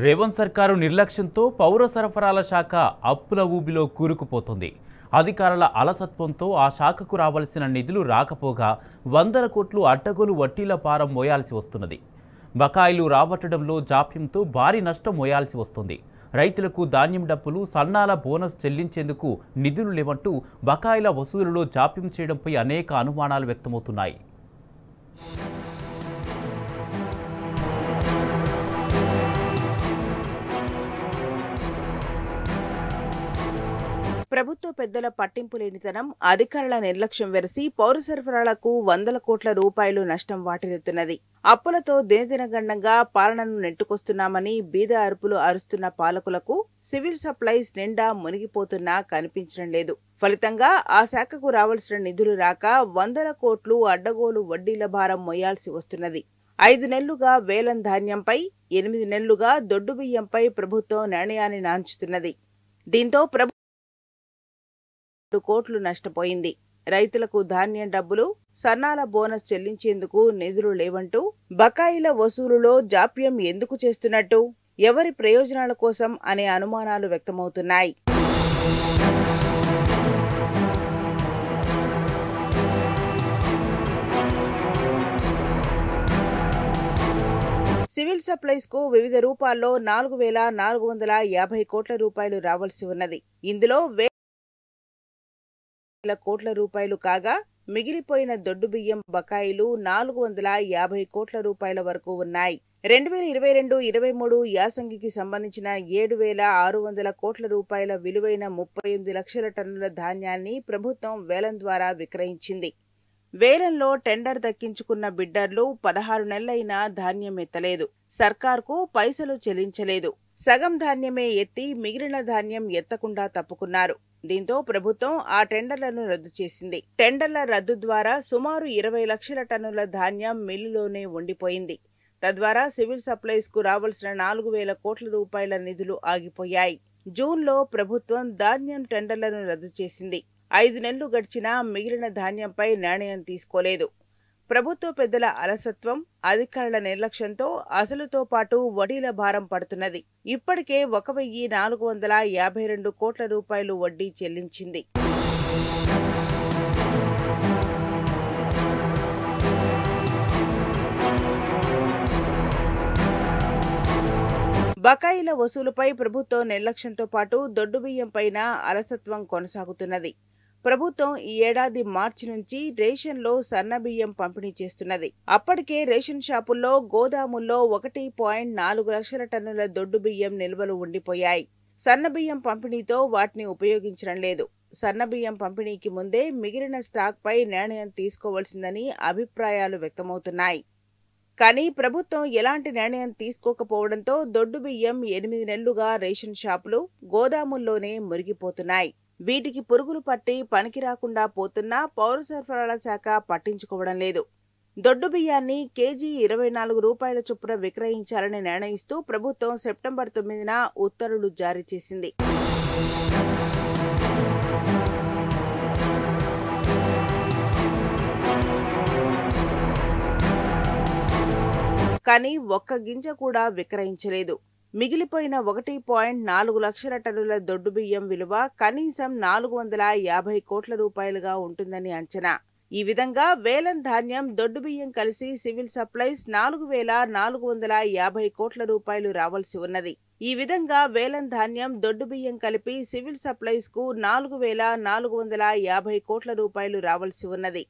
రేవంత్ సర్కారు నిర్లక్ష్యంతో పౌర సరఫరాల శాఖ అప్పుల ఊబిలో కూరుకుపోతుంది. అధికారుల అలసత్వంతో ఆ శాఖకు రావాల్సిన నిధులు రాకపోగా వందల కోట్లు అడ్డగోలు వడ్డీల భారం మోయాల్సి వస్తున్నది. బకాయిలు రాబట్టడంలో జాప్యంతో భారీ నష్టం మోయాల్సి వస్తుంది. రైతులకు ధాన్యం డబ్బులు, సన్నాల బోనస్ చెల్లించేందుకు నిధులు లేవంటూ బకాయిల వసూలులో జాప్యం చేయడంపై అనేక అనుమానాలు వ్యక్తమవుతున్నాయి. ప్రభుత్వ పెద్దల పట్టింపు లేనితనం, అధికారుల నిర్లక్ష్యం వెరసి పౌర సరఫరాలకు వందల కోట్ల రూపాయలు నష్టం వాటిల్లుతున్నది. అప్పులతో దినదినగండంగా పాలనను నెట్టుకొస్తున్నామని బీద అరుపులు అరుస్తున్న పాలకులకు సివిల్ సప్లైస్ నిండా మునిగిపోతున్నా కనిపించడం లేదు. ఫలితంగా ఆ శాఖకు రావాల్సిన నిధులు రాక వందల కోట్లు అడ్డగోలు వడ్డీల భారం మోయాల్సి వస్తున్నది. 5 నెలలుగా వేలం ధాన్యంపై, 8 నెలలుగా దొడ్డు బియ్యంపై ప్రభుత్వం నిర్ణయాన్ని నాంచుతున్నది. దీంతో కోట్లు నష్టపోయింది. రైతులకు ధాన్యం డబ్బులు, సన్నాల బోనస్ చెల్లించేందుకు నిధులు లేవంటూ బకాయిల వసూలులో జాప్యం ఎందుకు చేస్తున్నట్టు, ఎవరి ప్రయోజనాల కోసం అనే అనుమానాలు వ్యక్తమవుతున్నాయి. సివిల్ సప్లైస్ కు వివిధ రూపాల్లో 4,450 కోట్ల రూపాయలు రావాల్సి ఉన్నది. ఇందులో కోట్ల రూపాయలు కాగా మిగిలిపోయిన దొడ్డు బియ్యం బకాయిలు 450 కోట్ల రూపాయల వరకు ఉన్నాయి. 2022-23 యాసంగికి సంబంధించిన 7,600 కోట్ల రూపాయల విలువైన 38 లక్షల టన్నుల ధాన్యాన్ని ప్రభుత్వం వేలం ద్వారా విక్రయించింది. వేలంలో టెండర్ దక్కించుకున్న బిడ్డర్లు 16 నెలలైనా ధాన్యం ఎత్తలేదు. సర్కార్కు పైసలు చెల్లించలేదు. సగం ధాన్యమే ఎత్తి మిగిలిన ధాన్యం ఎత్తకుండా తప్పుకున్నారు. దీంతో ప్రభుత్వం ఆ టెండర్లను రద్దు చేసింది. టెండర్ల రద్దు ద్వారా సుమారు 20 లక్షల టన్నుల ధాన్యం మిల్లులోనే ఉండిపోయింది. తద్వారా సివిల్ సప్లైస్ కు రావాల్సిన 4,000 కోట్ల రూపాయల నిధులు ఆగిపోయాయి. జూన్లో ప్రభుత్వం ధాన్యం టెండర్లను రద్దు చేసింది. 5 నెలలు గడిచినా మిగిలిన ధాన్యంపై నిర్ణయం తీసుకోలేదు. ప్రభుత్వ పెద్దల అలసత్వం, అధికారుల నిర్లక్ష్యంతో అసలుతో పాటు వడ్డీల భారం పడుతున్నది. ఇప్పటికే 1,452 కోట్ల రూపాయలు వడ్డీ చెల్లించింది. బకాయిల వసూలుపై ప్రభుత్వం నిర్లక్ష్యంతో పాటు దొడ్డు బియ్యంపైన అలసత్వం కొనసాగుతున్నది. ప్రభుత్వం ఈ ఏడాది మార్చి నుంచి రేషన్లో సన్నబియ్యం పంపిణీ చేస్తున్నది. అప్పటికే రేషన్ షాపుల్లో, గోదాముల్లో 1.4 లక్షల టన్నుల దొడ్డు బియ్యం నిల్వలు ఉండిపోయాయి. సన్నబియ్యం పంపిణీతో వాటిని ఉపయోగించడం లేదు. సన్నబియ్యం పంపిణీకి ముందే మిగిలిన స్టాక్ పై నిర్ణయం తీసుకోవాల్సిందని అభిప్రాయాలు వ్యక్తమవుతున్నాయి. కానీ ప్రభుత్వం ఎలాంటి నిర్ణయం తీసుకోకపోవడంతో దొడ్డు బియ్యం 8 నెలలుగా రేషన్ షాపులు, గోదాముల్లోనే మురిగిపోతున్నాయి. వీటికి పురుగులు పట్టి పనికి రాకుండా పోతున్నా పౌర సరఫరాల శాఖ పట్టించుకోవడం లేదు. దొడ్డు బియ్యాన్ని కేజీ 24 రూపాయల చొప్పున విక్రయించాలని నిర్ణయిస్తూ ప్రభుత్వం సెప్టెంబర్ 9న ఉత్తర్వులు జారీ చేసింది. కానీ ఒక్క గింజ కూడా విక్రయించలేదు. మిగిలిపోయిన 1.4 లక్షల టన్నుల దొడ్డు బియ్యం విలువ కనీసం 450 కోట్ల రూపాయలుగా ఉంటుందని అంచనా. ఈ విధంగా వేలం ధాన్యం, దొడ్డు బియ్యం కలిసి సివిల్ సప్లైస్ 4,450 కోట్ల రూపాయలు రావాల్సి ఉన్నది. ఈ విధంగా వేలం ధాన్యం, దొడ్డు బియ్యం కలిపి సివిల్ సప్లైస్ కు 4,450 కోట్ల రూపాయలు రావాల్సి ఉన్నది.